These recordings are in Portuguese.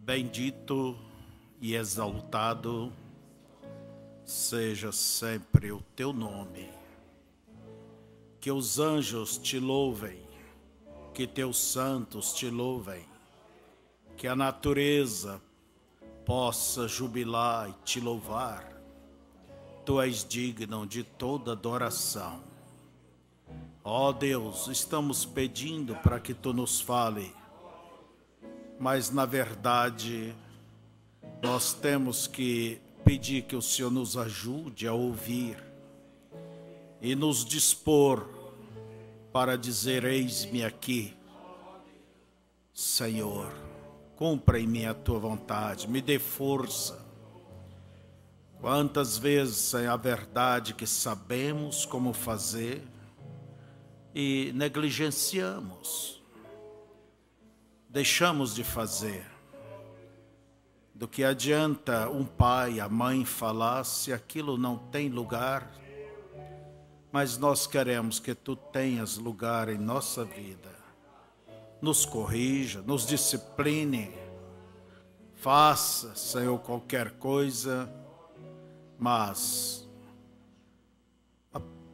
Bendito e exaltado seja sempre o teu nome. Que os anjos te louvem, que teus santos te louvem, que a natureza possa jubilar e te louvar. Tu és digno de toda adoração. Ó Deus, estamos pedindo para que tu nos fale, mas na verdade nós temos que pedir que o Senhor nos ajude a ouvir e nos dispor para dizer: eis-me aqui, Senhor, cumpra em mim a tua vontade, me dê força. Quantas vezes é a verdade que sabemos como fazer e negligenciamos, deixamos de fazer. Do que adianta um pai, a mãe falar se aquilo não tem lugar? Mas nós queremos que tu tenhas lugar em nossa vida. Nos corrija, nos discipline, faça, Senhor, qualquer coisa, mas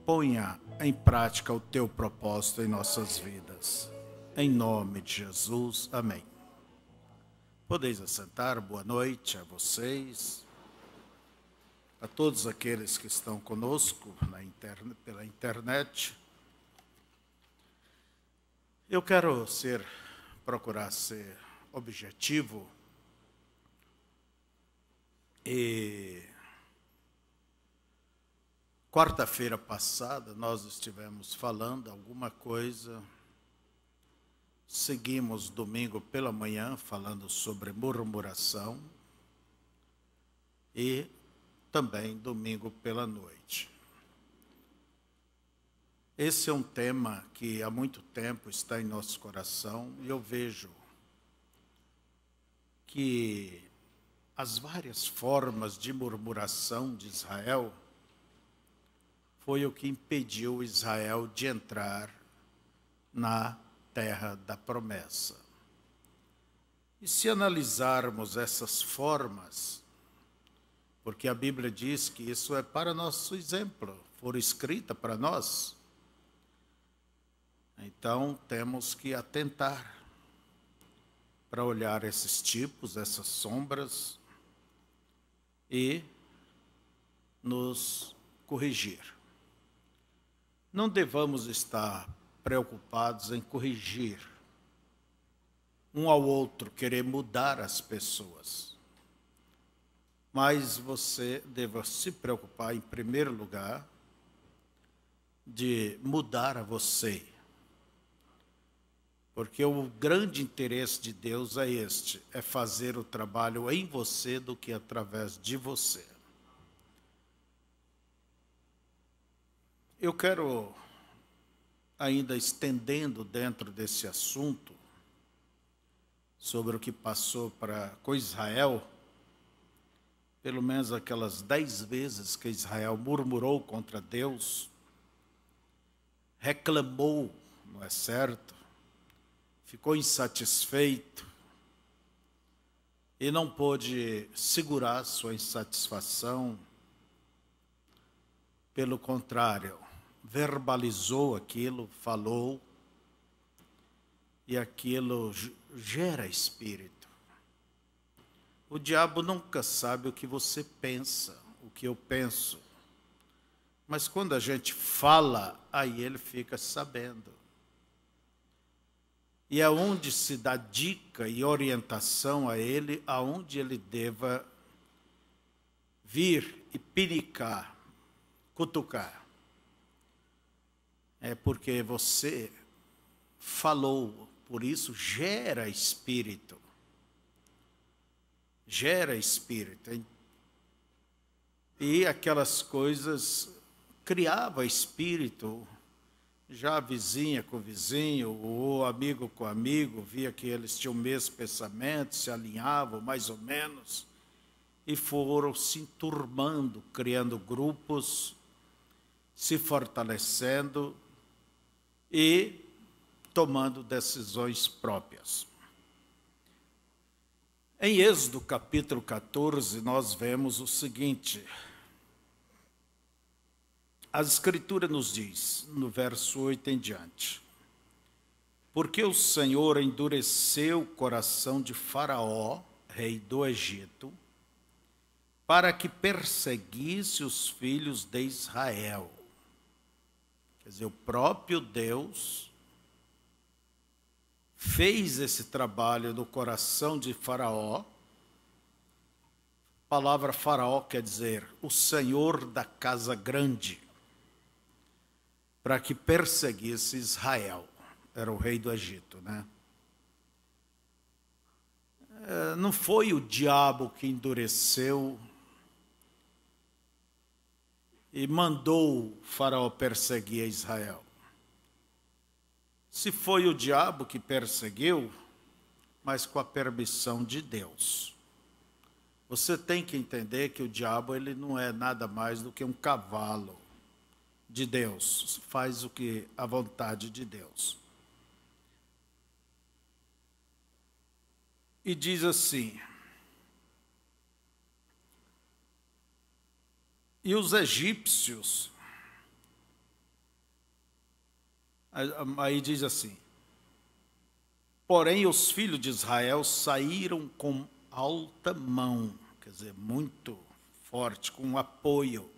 ponha em prática o teu propósito em nossas vidas. Em nome de Jesus, amém. Podeis assentar, boa noite a vocês, a todos aqueles que estão conosco pela internet. Eu quero procurar ser objetivo e quarta-feira passada nós estivemos falando alguma coisa. Seguimos domingo pela manhã falando sobre murmuração e também domingo pela noite. Esse é um tema que há muito tempo está em nosso coração e eu vejo que as várias formas de murmuração de Israel foi o que impediu Israel de entrar na terra da promessa. E se analisarmos essas formas, porque a Bíblia diz que isso é para nosso exemplo, for escrita para nós, então temos que atentar para olhar esses tipos, essas sombras e nos corrigir. Não devamos estar preocupados em corrigir um ao outro, querer mudar as pessoas. Mas você deve se preocupar, em primeiro lugar, de mudar a você. Porque o grande interesse de Deus é este, é fazer o trabalho em você do que através de você. Eu quero, ainda estendendo dentro desse assunto, sobre o que passou com Israel, pelo menos aquelas 10 vezes que Israel murmurou contra Deus, reclamou, não é certo? Ficou insatisfeito e não pôde segurar sua insatisfação. Pelo contrário, verbalizou aquilo, falou, e aquilo gera espírito. O diabo nunca sabe o que você pensa, o que eu penso. Mas quando a gente fala, aí ele fica sabendo. E é onde se dá dica e orientação a ele, aonde ele deva vir e pinicar, cutucar. É porque você falou, por isso gera espírito. Gera espírito. E aquelas coisas criava espírito. Já a vizinha com o vizinho, ou amigo com amigo, via que eles tinham o mesmo pensamento, se alinhavam mais ou menos, e foram se enturmando, criando grupos, se fortalecendo e tomando decisões próprias. Em Êxodo capítulo 14, nós vemos o seguinte. A Escritura nos diz, no verso 8 em diante: porque o Senhor endureceu o coração de Faraó, rei do Egito, para que perseguisse os filhos de Israel. Quer dizer, o próprio Deus fez esse trabalho no coração de Faraó. A palavra Faraó quer dizer o Senhor da casa grande, para que perseguisse Israel. Era o rei do Egito, né? Não foi o diabo que endureceu e mandou Faraó perseguir Israel. Se foi o diabo que perseguiu, mas com a permissão de Deus. Você tem que entender que o diabo ele não é nada mais do que um cavalo de Deus. Faz o que a vontade de Deus. E diz assim: e os egípcios, aí diz assim: porém os filhos de Israel saíram com alta mão, quer dizer, muito forte, com o apoio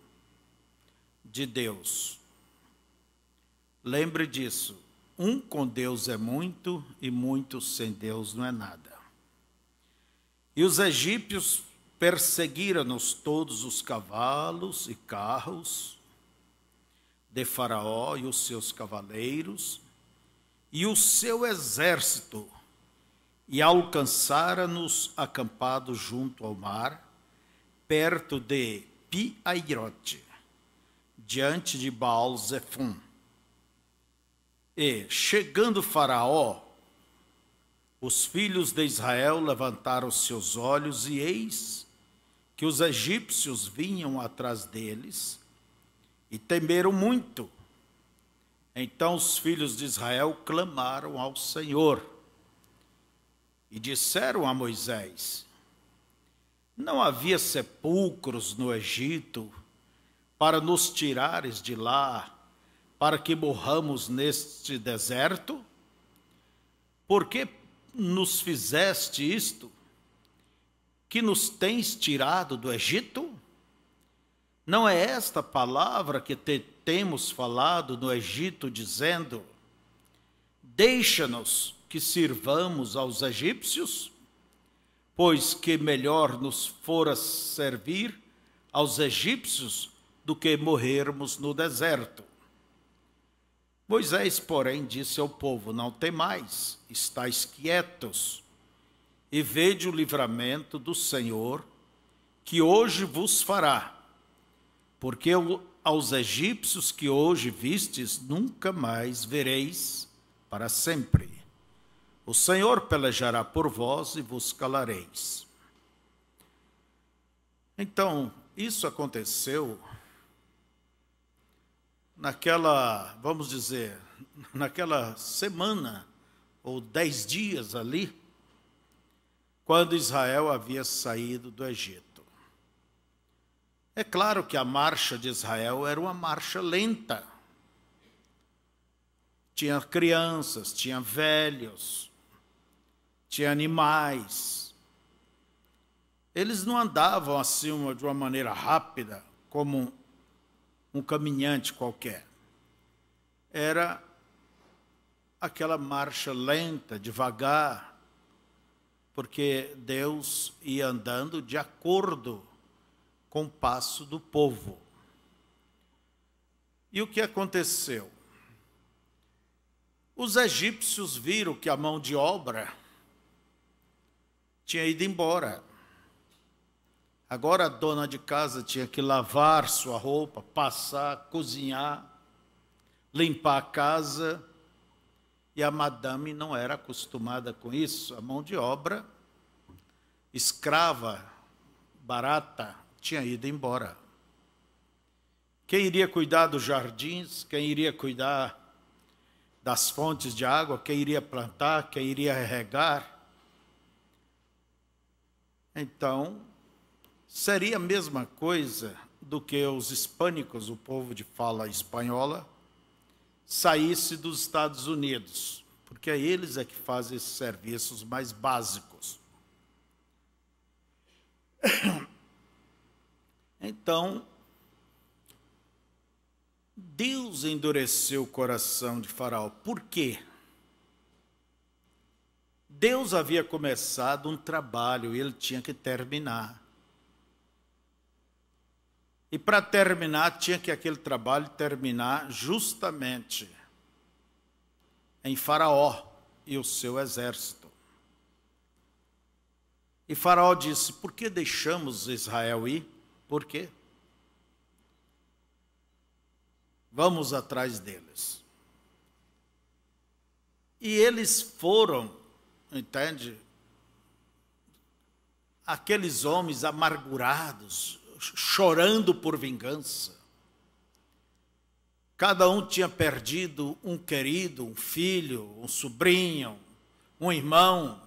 de Deus. Lembre disso, um com Deus é muito e muito sem Deus não é nada. E os egípcios perseguiram-nos todos os cavalos e carros de Faraó e os seus cavaleiros e o seu exército, e alcançaram-nos acampados junto ao mar, perto de Pi-Airote, diante de Baal-Zefum. E, chegando Faraó, os filhos de Israel levantaram seus olhos, e eis que os egípcios vinham atrás deles, e temeram muito. Então os filhos de Israel clamaram ao Senhor, e disseram a Moisés: não havia sepulcros no Egito, para nos tirares de lá, para que morramos neste deserto? Por que nos fizeste isto, que nos tens tirado do Egito? Não é esta palavra que temos falado no Egito, dizendo: deixa-nos que sirvamos aos egípcios, pois que melhor nos fora servir aos egípcios do que morrermos no deserto. Moisés, porém, disse ao povo: não temais, estais quietos, e vede o livramento do Senhor, que hoje vos fará, porque aos egípcios que hoje vistes, nunca mais vereis para sempre. O Senhor pelejará por vós e vos calareis. Então, isso aconteceu naquela, vamos dizer, naquela semana, ou 10 dias ali, quando Israel havia saído do Egito. É claro que a marcha de Israel era uma marcha lenta. Tinha crianças, tinha velhos, tinha animais. Eles não andavam assim de uma maneira rápida, como um caminhante qualquer. Era aquela marcha lenta, devagar, porque Deus ia andando de acordo com o passo do povo. E o que aconteceu? Os egípcios viram que a mão de obra tinha ido embora. Agora a dona de casa tinha que lavar sua roupa, passar, cozinhar, limpar a casa. E a madame não era acostumada com isso. A mão de obra, escrava, barata, tinha ido embora. Quem iria cuidar dos jardins? Quem iria cuidar das fontes de água? Quem iria plantar? Quem iria regar? Então, seria a mesma coisa do que os hispânicos, o povo de fala espanhola, saísse dos Estados Unidos, porque eles é que fazem esses serviços mais básicos. Então, Deus endureceu o coração de Faraó. Por quê? Deus havia começado um trabalho e ele tinha que terminar. E para terminar, tinha que aquele trabalho terminar justamente em Faraó e o seu exército. E Faraó disse: por que deixamos Israel ir? Por quê? Vamos atrás deles. E eles foram, entende? Aqueles homens amargurados, chorando por vingança. Cada um tinha perdido um querido, um filho, um sobrinho, um irmão.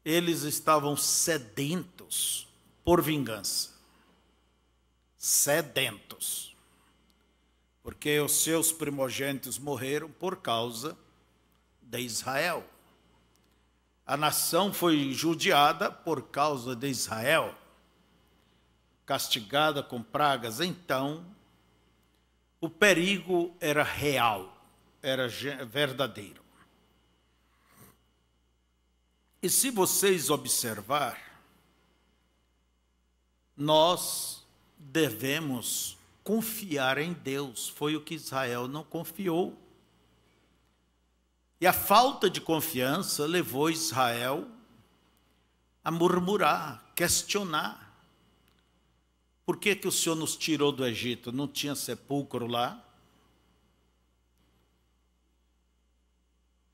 Eles estavam sedentos por vingança. Sedentos. Porque os seus primogênitos morreram por causa de Israel. A nação foi judiada por causa de Israel, castigada com pragas. Então, o perigo era real, era verdadeiro. E se vocês observar, nós devemos confiar em Deus. Foi o que Israel não confiou. E a falta de confiança levou Israel a murmurar, questionar. Por que o Senhor nos tirou do Egito? Não tinha sepulcro lá?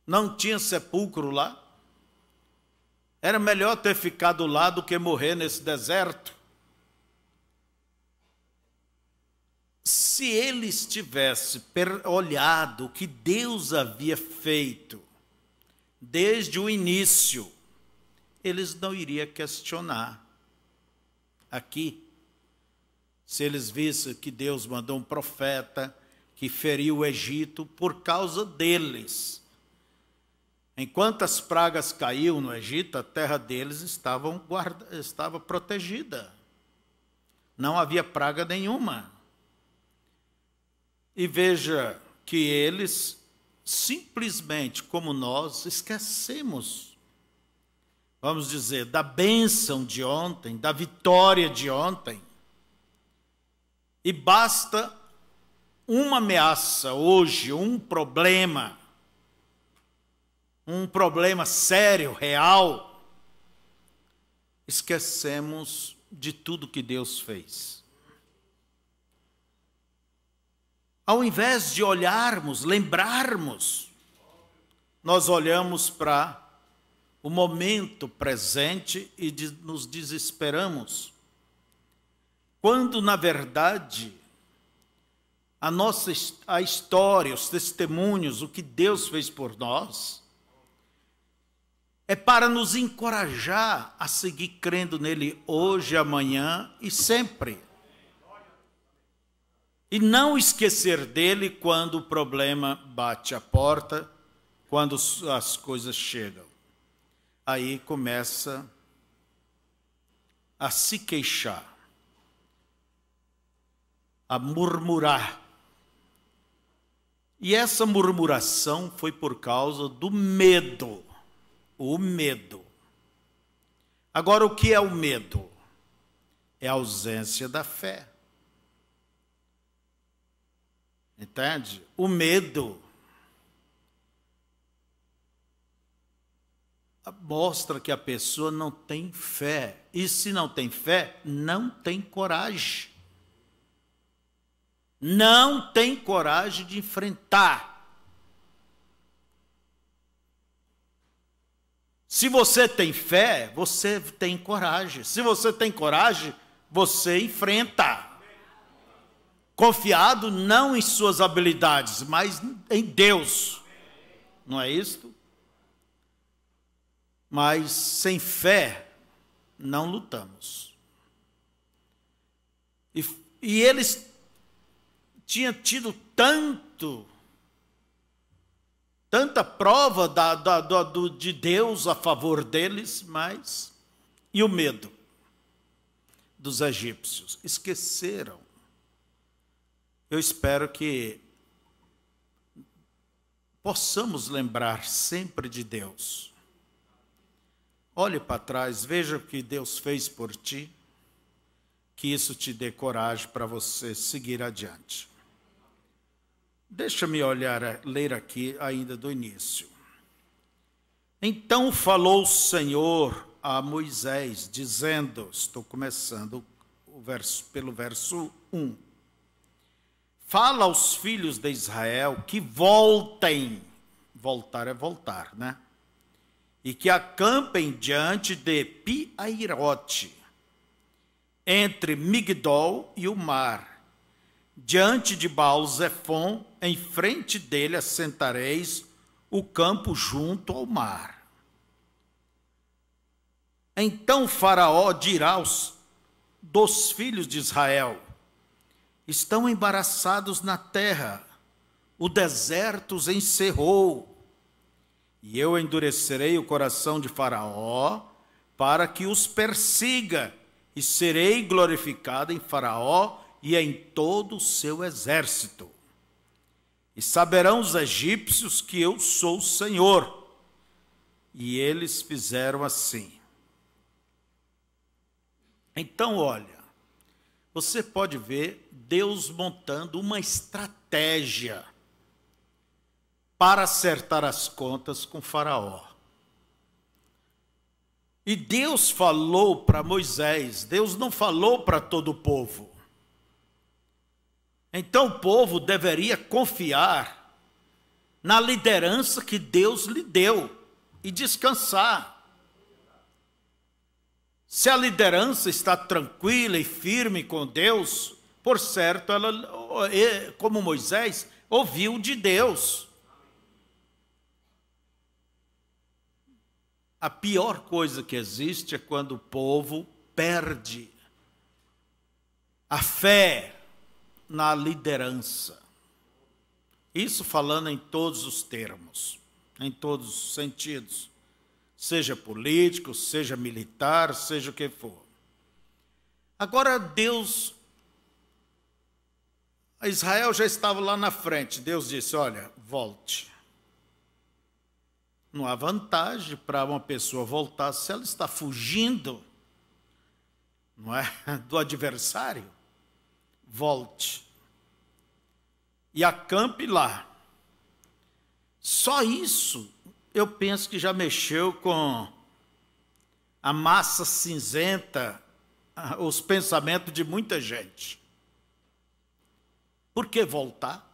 Não tinha sepulcro lá? Era melhor ter ficado lá do que morrer nesse deserto. Se eles tivessem olhado o que Deus havia feito desde o início, eles não iriam questionar. Aqui, se eles vissem que Deus mandou um profeta que feriu o Egito por causa deles. Enquanto as pragas caíam no Egito, a terra deles estava protegida. Não havia praga nenhuma. E veja que eles, simplesmente como nós, esquecemos, vamos dizer, da bênção de ontem, da vitória de ontem. E basta uma ameaça hoje, um problema sério, real, esquecemos de tudo que Deus fez. Ao invés de olharmos, lembrarmos, nós olhamos para o momento presente e nos desesperamos. Quando, na verdade, a história, os testemunhos, o que Deus fez por nós, é para nos encorajar a seguir crendo nele hoje, amanhã e sempre. E não esquecer dele quando o problema bate a porta, quando as coisas chegam. Aí começa a se queixar, a murmurar. E essa murmuração foi por causa do medo. O medo. Agora, o que é o medo? É a ausência da fé. Entende? O medo mostra que a pessoa não tem fé. E se não tem fé, não tem coragem. Não tem coragem de enfrentar. Se você tem fé, você tem coragem. Se você tem coragem, você enfrenta. Confiado não em suas habilidades, mas em Deus. Não é isto? Mas sem fé, não lutamos. E eles tinham tido tanta prova de Deus a favor deles, mas e o medo dos egípcios? Esqueceram. Eu espero que possamos lembrar sempre de Deus. Olhe para trás, veja o que Deus fez por ti, que isso te dê coragem para você seguir adiante. Deixa-me ler aqui ainda do início. Então falou o Senhor a Moisés, dizendo, estou começando pelo verso 1. Fala aos filhos de Israel que voltem, voltar é voltar, né? E que acampem diante de Pi-Hahirote, entre Migdol e o mar, diante de Baal-Zefon, em frente dele assentareis o campo junto ao mar. Então Faraó dirá dos filhos de Israel: estão embaraçados na terra, o deserto os encerrou, e eu endurecerei o coração de Faraó para que os persiga, e serei glorificado em Faraó e em todo o seu exército. E saberão os egípcios que eu sou o Senhor. E eles fizeram assim. Então, olha, você pode ver Deus montando uma estratégia para acertar as contas com Faraó. E Deus falou para Moisés, Deus não falou para todo o povo. Então o povo deveria confiar na liderança que Deus lhe deu e descansar. Se a liderança está tranquila e firme com Deus, por certo, ela, como Moisés, ouviu de Deus. A pior coisa que existe é quando o povo perde a fé na liderança. Isso falando em todos os termos, em todos os sentidos. Seja político, seja militar, seja o que for. Agora Israel já estava lá na frente. Deus disse, olha, volte. Não há vantagem para uma pessoa voltar se ela está fugindo, não é, do adversário. Volte. E acampe lá. Só isso, eu penso que já mexeu com a massa cinzenta, os pensamentos de muita gente. Por que voltar?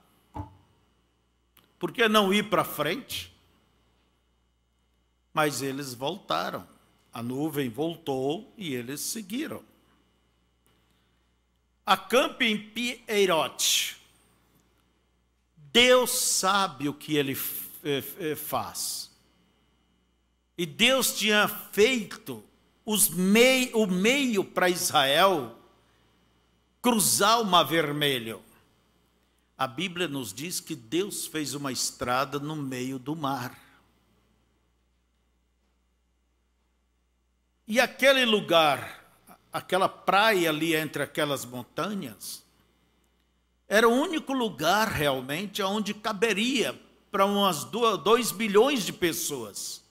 Por que não ir para frente? Mas eles voltaram. A nuvem voltou e eles seguiram. Acampe em Pi-Hahirote. Deus sabe o que ele faz. E Deus tinha feito o meio para Israel cruzar o Mar Vermelho. A Bíblia nos diz que Deus fez uma estrada no meio do mar. E aquele lugar, aquela praia ali entre aquelas montanhas, era o único lugar realmente onde caberia para umas 2 bilhões de pessoas.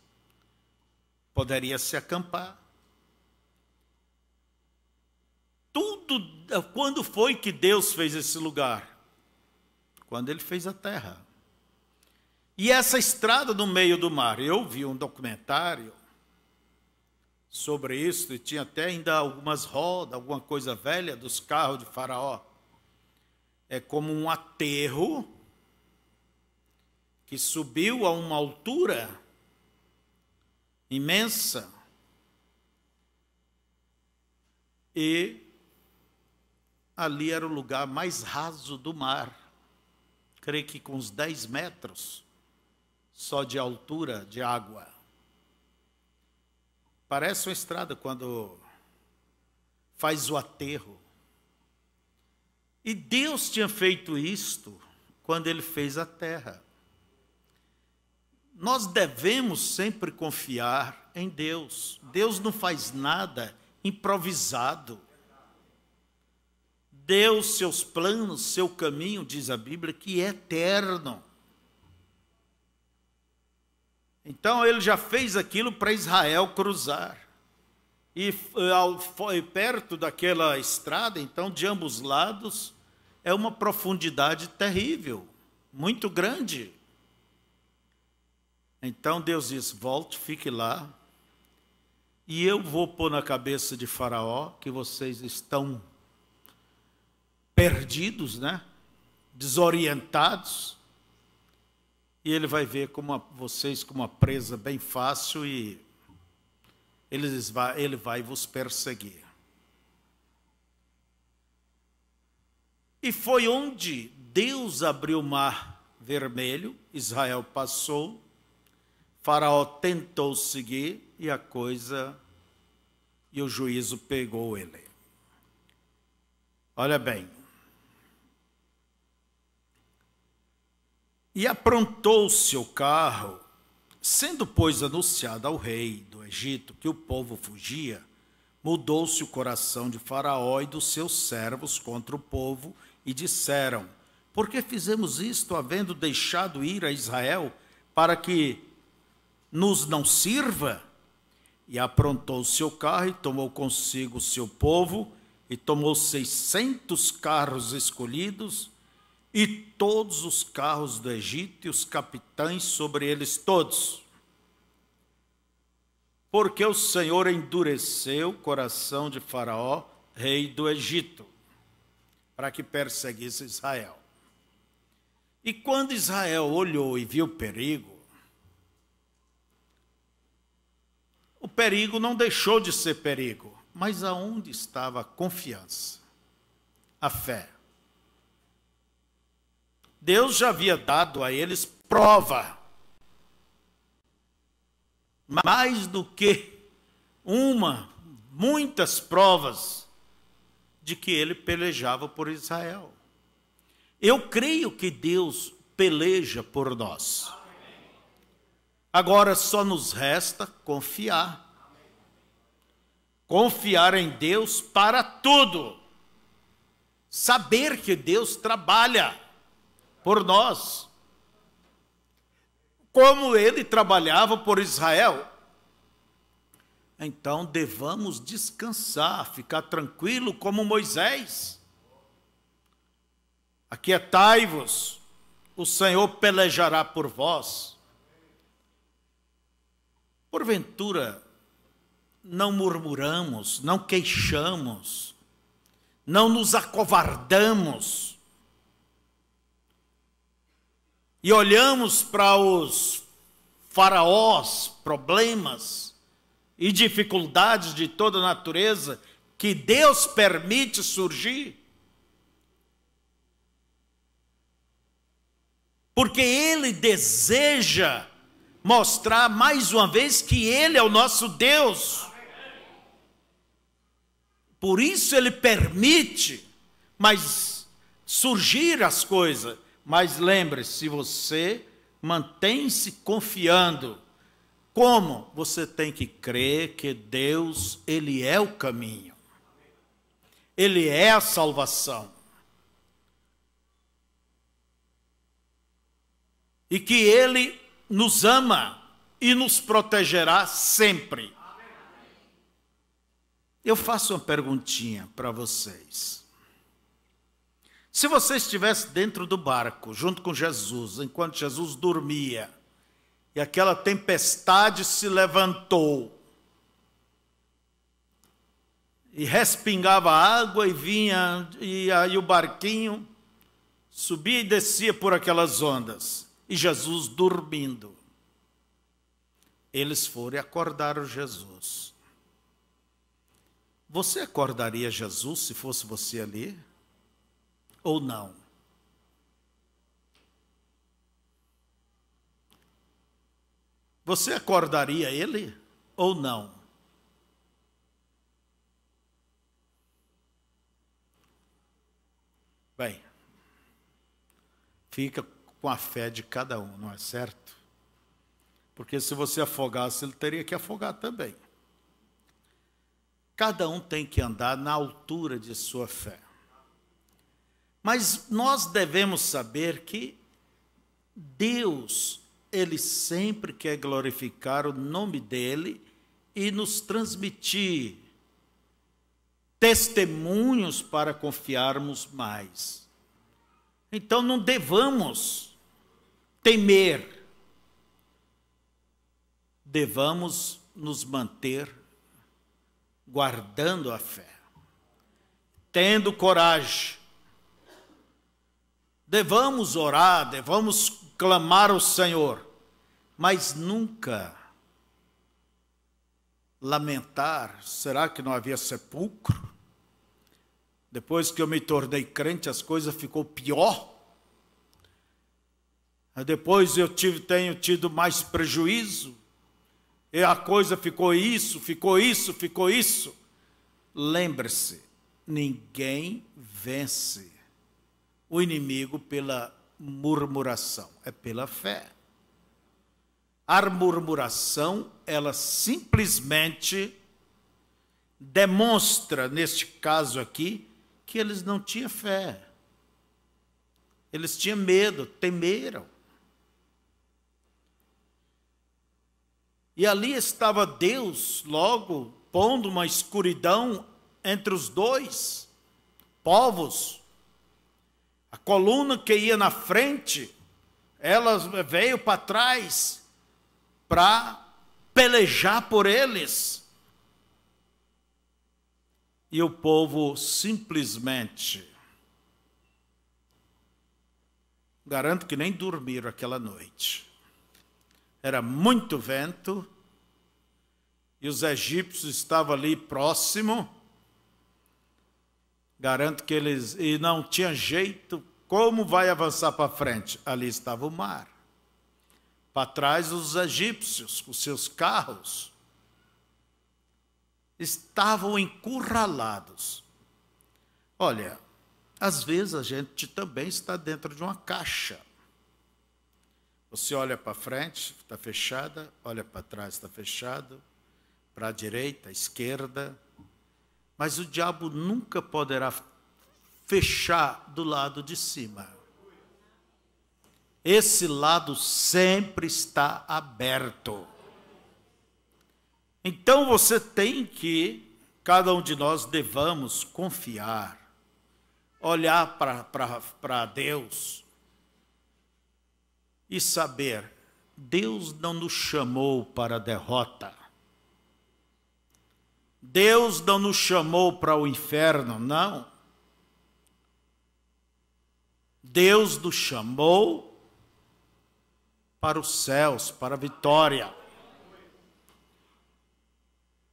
Poderia se acampar. Quando foi que Deus fez esse lugar? Quando Ele fez a terra. E essa estrada no meio do mar, eu vi um documentário sobre isso, e tinha até ainda algumas rodas, alguma coisa velha dos carros de Faraó. É como um aterro que subiu a uma altura imensa e ali era o lugar mais raso do mar. Creio que com uns 10 metros só de altura de água. Parece uma estrada quando faz o aterro. E Deus tinha feito isto quando ele fez a terra. Nós devemos sempre confiar em Deus. Deus não faz nada improvisado. Deus, seus planos, seu caminho, diz a Bíblia, que é eterno. Então ele já fez aquilo para Israel cruzar. E perto daquela estrada, então, de ambos lados, é uma profundidade terrível, muito grande. Então Deus diz: volte, fique lá, e eu vou pôr na cabeça de Faraó que vocês estão perdidos, né? Desorientados, e ele vai ver vocês como uma presa bem fácil e ele vai vos perseguir. E foi onde Deus abriu o mar vermelho, Israel passou, Faraó tentou seguir e o juízo pegou ele. Olha bem. E aprontou-se o carro, sendo, pois, anunciado ao rei do Egito que o povo fugia, mudou-se o coração de Faraó e dos seus servos contra o povo, e disseram: por que fizemos isto, havendo deixado ir a Israel, para que nos não sirva? E aprontou o seu carro, e tomou consigo o seu povo, e tomou 600 carros escolhidos, e todos os carros do Egito, e os capitães sobre eles todos. Porque o Senhor endureceu o coração de Faraó, rei do Egito, para que perseguisse Israel. E quando Israel olhou e viu o perigo não deixou de ser perigo, mas aonde estava a confiança, a fé? Deus já havia dado a eles prova, mais do que muitas provas, de que ele pelejava por Israel. Eu creio que Deus peleja por nós. Agora só nos resta confiar. Confiar em Deus para tudo. Saber que Deus trabalha por nós, como ele trabalhava por Israel. Então devamos descansar, ficar tranquilo como Moisés. Aquietai-vos, o Senhor pelejará por vós. Porventura, não murmuramos, não queixamos, não nos acovardamos, e olhamos para os faraós, problemas e dificuldades de toda natureza que Deus permite surgir, porque Ele deseja mostrar mais uma vez que Ele é o nosso Deus. Por isso Ele permite surgir as coisas. Mas lembre-se, você mantém-se confiando. Como? Você tem que crer que Deus, Ele é o caminho. Ele é a salvação. E que Ele nos ama e nos protegerá sempre. Eu faço uma perguntinha para vocês. Se você estivesse dentro do barco, junto com Jesus, enquanto Jesus dormia, e aquela tempestade se levantou, e respingava água, e vinha, e aí o barquinho subia e descia por aquelas ondas, e Jesus dormindo. Eles foram e acordaram Jesus. Você acordaria Jesus se fosse você ali? Ou não? Você acordaria ele ou não? Bem, fica com a fé de cada um, não é certo? Porque se você afogasse, ele teria que afogar também. Cada um tem que andar na altura de sua fé. Mas nós devemos saber que Deus, Ele sempre quer glorificar o nome dEle e nos transmitir testemunhos para confiarmos mais. Então não devamos temer, devamos nos manter guardando a fé, tendo coragem. Devamos orar, devamos clamar ao Senhor, mas nunca lamentar. Será que não havia sepulcro? Depois que eu me tornei crente, as coisas ficou pior. Depois eu tenho tido mais prejuízo. E a coisa ficou isso, ficou isso, ficou isso. Lembre-se, ninguém vence o inimigo pela murmuração, é pela fé. A murmuração, ela simplesmente demonstra, neste caso aqui, que eles não tinham fé. Eles tinham medo, temeram. E ali estava Deus, logo, pondo uma escuridão entre os dois povos. A coluna que ia na frente, ela veio para trás para pelejar por eles. E o povo simplesmente, garanto que nem dormiram aquela noite. Era muito vento, e os egípcios estavam ali próximo. Garanto que eles, e não tinha jeito, como vai avançar para frente? Ali estava o mar. Para trás os egípcios, com seus carros, estavam encurralados. Olha, às vezes a gente também está dentro de uma caixa. Você olha para frente, está fechada, olha para trás, está fechado, para a direita, à esquerda, mas o diabo nunca poderá fechar do lado de cima. Esse lado sempre está aberto. Então você tem que, cada um de nós devamos confiar, olhar para Deus e saber, Deus não nos chamou para a derrota. Deus não nos chamou para o inferno, não. Deus nos chamou para os céus, para a vitória.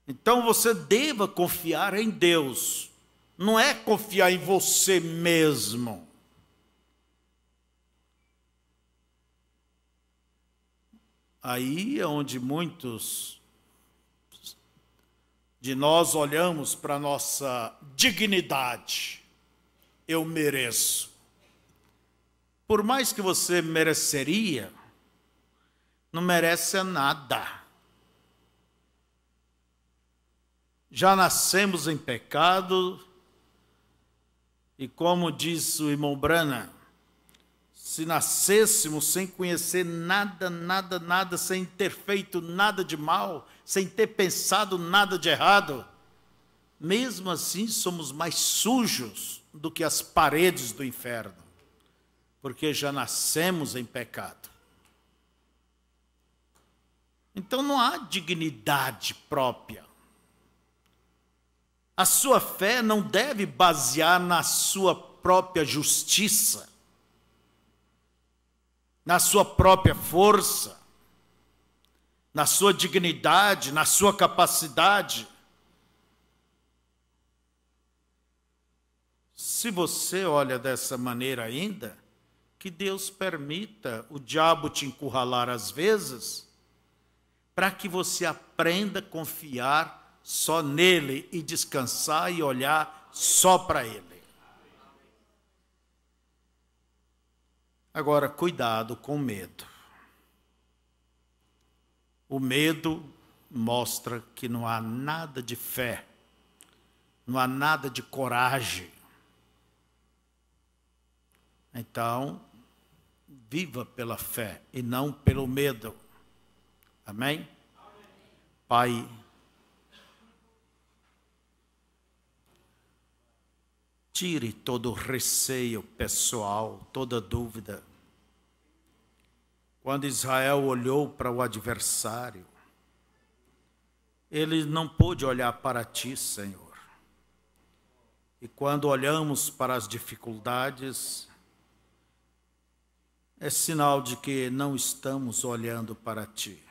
Então você deva confiar em Deus, não é confiar em você mesmo. Aí é onde muitos de nós olhamos para a nossa dignidade. Eu mereço. Por mais que você mereceria, não merece nada. Já nascemos em pecado, e como diz o irmão Branham, se nascêssemos sem conhecer nada, nada, nada, sem ter feito nada de mal, sem ter pensado nada de errado, mesmo assim somos mais sujos do que as paredes do inferno, porque já nascemos em pecado. Então não há dignidade própria. A sua fé não deve basear na sua própria justiça, na sua própria força, na sua dignidade, na sua capacidade. Se você olha dessa maneira ainda, que Deus permita o diabo te encurralar às vezes, para que você aprenda a confiar só nele e descansar e olhar só para ele. Agora, cuidado com o medo. O medo mostra que não há nada de fé, não há nada de coragem. Então, viva pela fé e não pelo medo. Amém? Pai, tire todo o receio pessoal, toda dúvida. Quando Israel olhou para o adversário, ele não pôde olhar para ti, Senhor. E quando olhamos para as dificuldades, é sinal de que não estamos olhando para ti.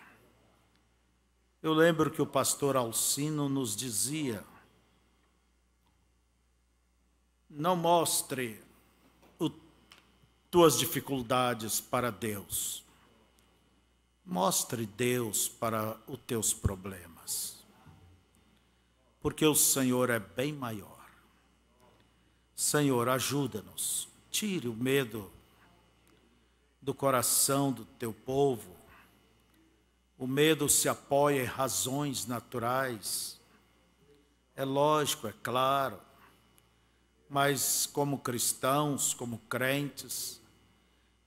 Eu lembro que o pastor Alcino nos dizia: não mostre tuas dificuldades para Deus. Mostre Deus para os teus problemas. Porque o Senhor é bem maior. Senhor, ajuda-nos. Tire o medo do coração do teu povo. O medo se apoia em razões naturais. É lógico, é claro. Mas como cristãos, como crentes,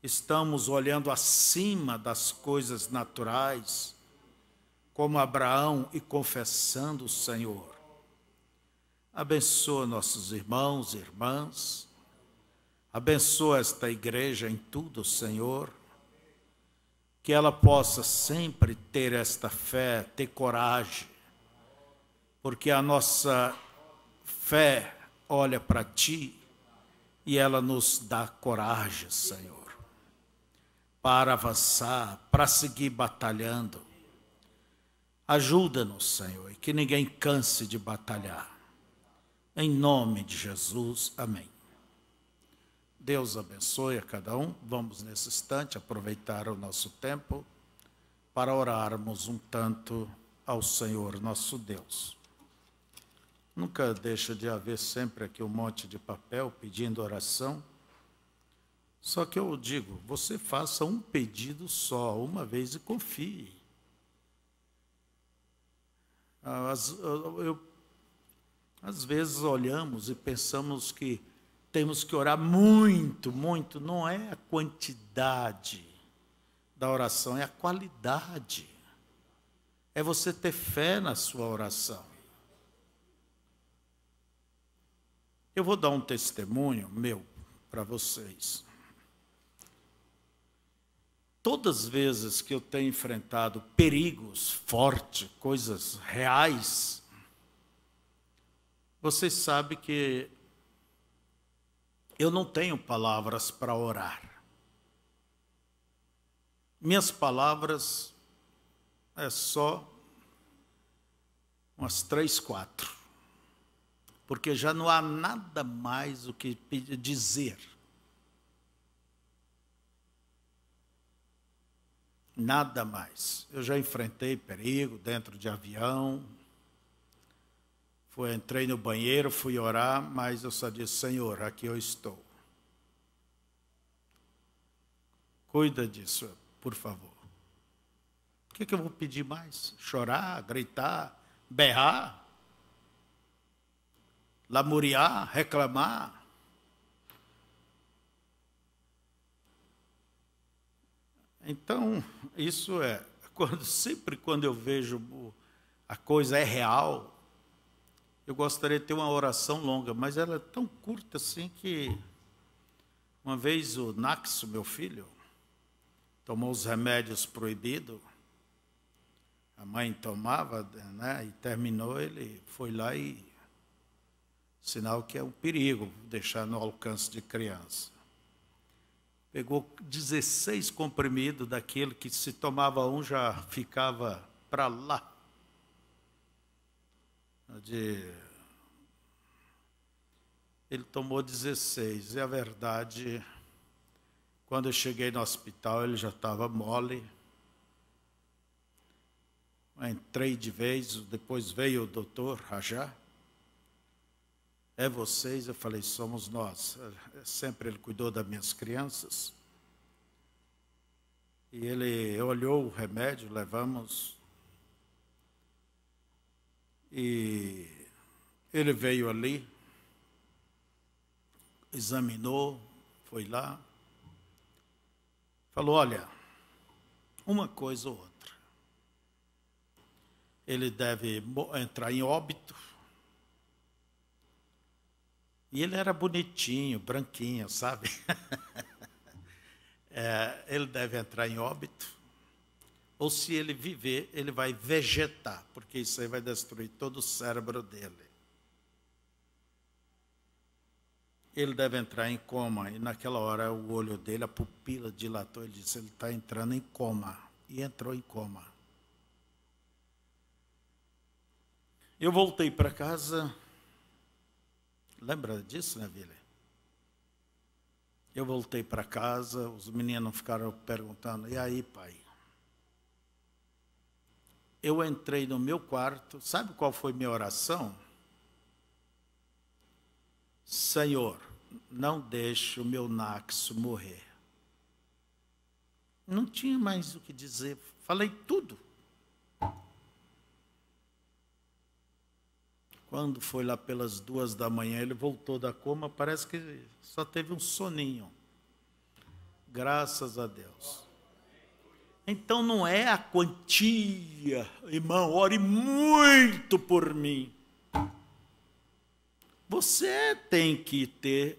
estamos olhando acima das coisas naturais, como Abraão, e confessando o Senhor. Abençoa nossos irmãos e irmãs. Abençoa esta igreja em tudo, Senhor. Que ela possa sempre ter esta fé, ter coragem. Porque a nossa fé olha para ti e ela nos dá coragem, Senhor, para avançar, para seguir batalhando. Ajuda-nos, Senhor, e que ninguém canse de batalhar. Em nome de Jesus, amém. Deus abençoe a cada um. Vamos, nesse instante, aproveitar o nosso tempo para orarmos um tanto ao Senhor nosso Deus. Nunca deixa de haver sempre aqui um monte de papel pedindo oração. Só que eu digo, você faça um pedido só, uma vez, e confie. Às vezes olhamos e pensamos que temos que orar muito, muito. Não é a quantidade da oração, é a qualidade. É você ter fé na sua oração. Eu vou dar um testemunho meu para vocês. Todas as vezes que eu tenho enfrentado perigos fortes, coisas reais, vocês sabem que eu não tenho palavras para orar. Minhas palavras é só umas 3, 4. Porque já não há nada mais o que dizer. Nada mais. Eu já enfrentei perigo dentro de avião. Entrei no banheiro, fui orar, mas eu só disse: Senhor, aqui eu estou. Cuida disso, por favor. O que eu vou pedir mais? Chorar, gritar, berrar? Lamuriar, reclamar? Então, isso é, sempre quando eu vejo a coisa é real, eu gostaria de ter uma oração longa, mas ela é tão curta assim que uma vez o Naxo, meu filho, tomou os remédios proibidos, a mãe tomava, né, e terminou, ele foi lá e sinal que é um perigo deixar no alcance de criança. Pegou 16 comprimidos daquele que se tomava um já ficava para lá. Ele tomou 16. E a verdade, quando eu cheguei no hospital, ele já estava mole. Entrei de vez, depois veio o doutor Rajá. É vocês? Eu falei, somos nós. Sempre ele cuidou das minhas crianças. E ele olhou o remédio, levamos. E ele veio ali, examinou, foi lá, falou, olha, uma coisa ou outra. Ele deve entrar em óbito. E ele era bonitinho, branquinho, sabe? Ele deve entrar em óbito. Ou se ele viver, ele vai vegetar, porque isso aí vai destruir todo o cérebro dele. Ele deve entrar em coma. E naquela hora o olho dele, a pupila dilatou. Ele disse, ele está entrando em coma. E entrou em coma. Eu voltei para casa. Lembra disso, né, Vila? Eu voltei para casa, os meninos ficaram perguntando, e aí, pai? Eu entrei no meu quarto, sabe qual foi minha oração? Senhor, não deixe o meu Naxo morrer. Não tinha mais o que dizer, falei tudo. Quando foi lá pelas 2 da manhã, ele voltou da coma, parece que só teve um soninho. Graças a Deus. Então não é a quantia, irmão, ore muito por mim. Você tem que ter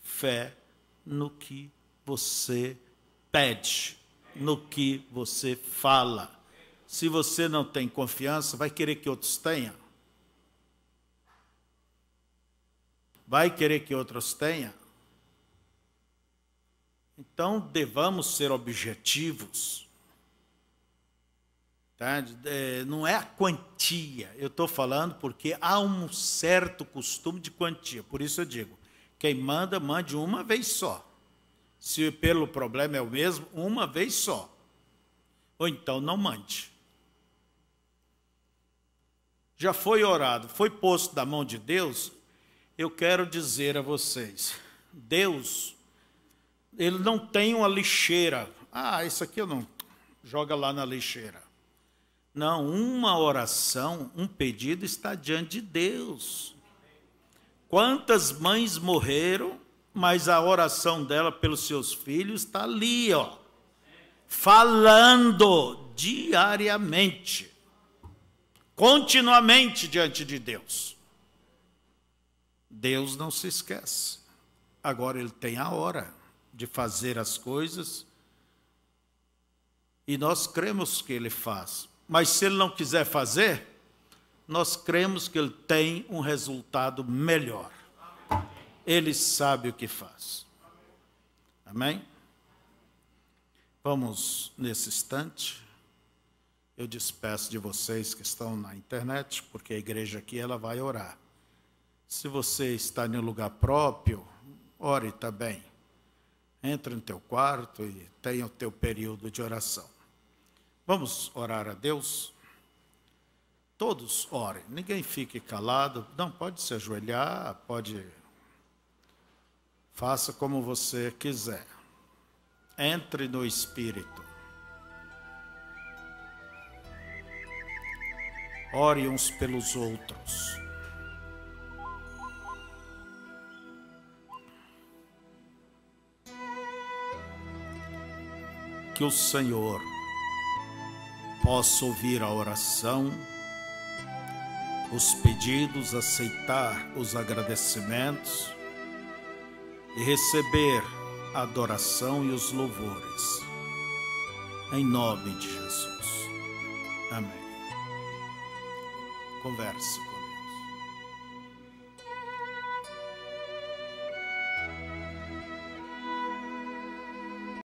fé no que você pede, no que você fala. Se você não tem confiança, vai querer que outros tenham? Vai querer que outros tenham? Então, devamos ser objetivos. Tá? Não é a quantia. Eu estou falando porque há um certo costume de quantia. Por isso eu digo, quem manda, mande uma vez só. Se pelo problema é o mesmo, uma vez só. Ou então não mande. Já foi orado, foi posto da mão de Deus. Eu quero dizer a vocês, Deus, Ele não tem uma lixeira. Isso aqui eu não, joga lá na lixeira. Não, uma oração, um pedido está diante de Deus. Quantas mães morreram, mas a oração dela pelos seus filhos está ali, falando diariamente, continuamente diante de Deus. Deus não se esquece. Agora Ele tem a hora de fazer as coisas e nós cremos que Ele faz. Mas se Ele não quiser fazer, nós cremos que Ele tem um resultado melhor. Ele sabe o que faz. Amém? Vamos nesse instante. Eu despeço de vocês que estão na internet, porque a igreja aqui ela vai orar. Se você está em um lugar próprio, ore também. Entre no teu quarto e tenha o teu período de oração. Vamos orar a Deus? Todos orem, ninguém fique calado. Não, pode se ajoelhar, pode... Faça como você quiser. Entre no Espírito. Ore uns pelos outros. Que o Senhor possa ouvir a oração, os pedidos, aceitar os agradecimentos e receber a adoração e os louvores. Em nome de Jesus. Amém. Converse.